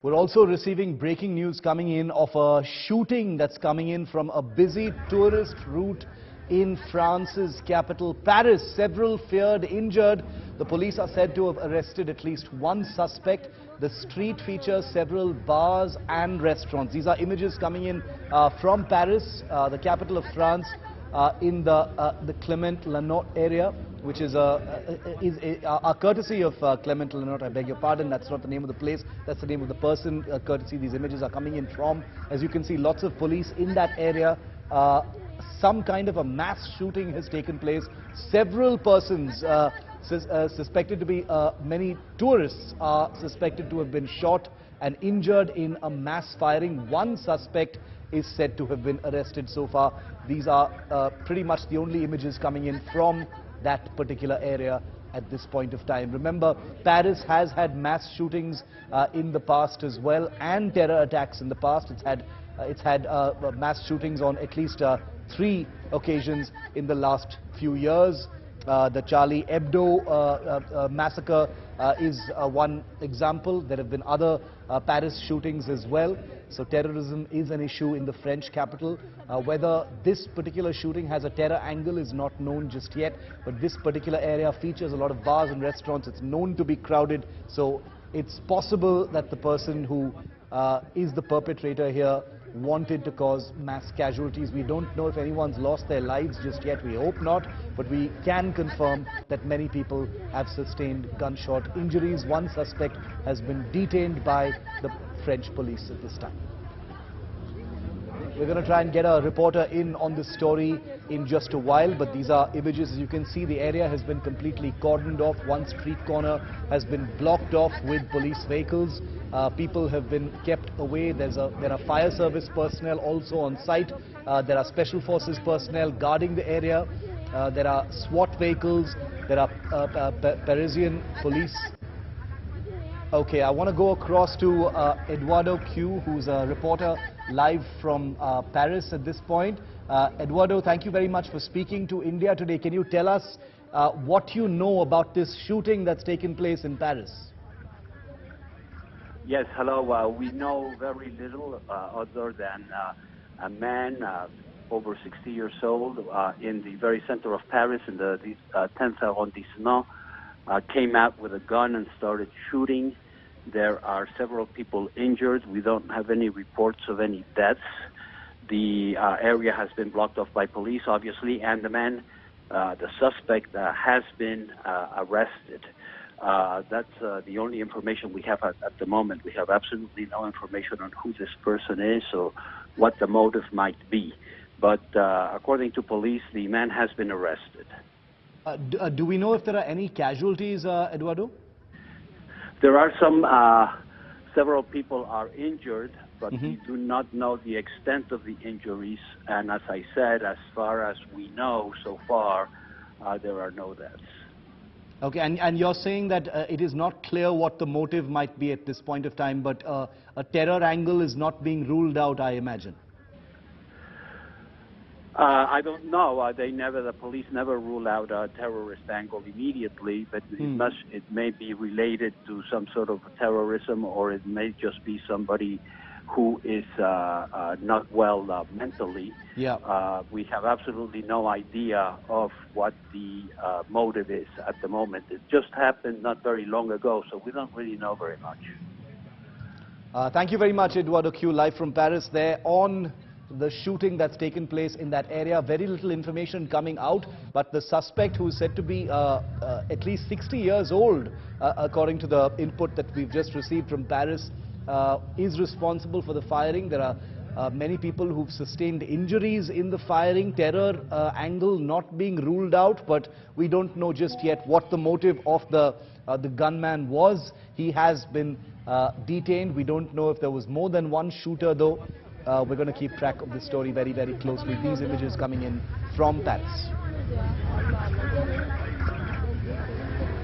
We're also receiving breaking news coming in of a shooting that's coming in from a busy tourist route in France's capital, Paris. Several feared injured. The police are said to have arrested at least one suspect. The street features several bars and restaurants. These are images coming in from Paris, the capital of France, in the Clement Lanotte area, which is a courtesy of Clement Lanotte. I beg your pardon, that's not the name of the place, that's the name of the person, courtesy these images are coming in from. As you can see, lots of police in that area. Some kind of a mass shooting has taken place. Several persons suspected to be, many tourists are suspected to have been shot and injured in a mass firing. One suspect is said to have been arrested so far. These are pretty much the only images coming in from that particular area at this point of time. Remember, Paris has had mass shootings in the past as well, and terror attacks in the past. It's had mass shootings on at least 3 occasions in the last few years. The Charlie Hebdo massacre is one example. There have been other Paris shootings as well. So terrorism is an issue in the French capital. Whether this particular shooting has a terror angle is not known just yet, but this particular area features a lot of bars and restaurants. It's known to be crowded, so it's possible that the person who is the perpetrator here wanted to cause mass casualties. We don't know if anyone's lost their lives just yet. We hope not, but we can confirm that many people have sustained gunshot injuries. One suspect has been detained by the French police at this time. We're going to try and get a reporter in on this story in just a while, but these are images. As you can see, the area has been completely cordoned off. One street corner has been blocked off with police vehicles. People have been kept away. There are fire service personnel also on site. There are special forces personnel guarding the area. There are SWAT vehicles. There are Parisian police. Okay, I want to go across to Eduardo Q, who's a reporter live from Paris at this point. Eduardo, thank you very much for speaking to India Today. Can you tell us what you know about this shooting that's taken place in Paris? Yes, hello. We know very little other than a man over 60 years old in the very center of Paris in the 10th arrondissement came out with a gun and started shooting. There are several people injured. We don't have any reports of any deaths. The area has been blocked off by police, obviously, and the man, the suspect, has been arrested. That's the only information we have at the moment. We have absolutely no information on who this person is or what the motive might be. But according to police, the man has been arrested. Do we know if there are any casualties, Eduardo? There are some, several people are injured, but we do not know the extent of the injuries. And as I said, as far as we know so far, there are no deaths. Okay, and you're saying that it is not clear what the motive might be at this point of time, but a terror angle is not being ruled out, I imagine. I don't know. The police never rule out a terrorist angle immediately, but it may be related to some sort of terrorism, or it may just be somebody who is not well mentally. Yeah. We have absolutely no idea of what the motive is at the moment. It just happened not very long ago, so we don't really know very much. Thank you very much, Eduardo Q, live from Paris there on the shooting that's taken place in that area. Very little information coming out, but the suspect, who is said to be at least 60 years old, according to the input that we've just received from Paris, is responsible for the firing. There are many people who've sustained injuries in the firing. Terror angle not being ruled out, but we don't know just yet what the motive of the gunman was. He has been detained. We don't know if there was more than one shooter, though. We're going to keep track of this story very, very closely. These images coming in from Paris.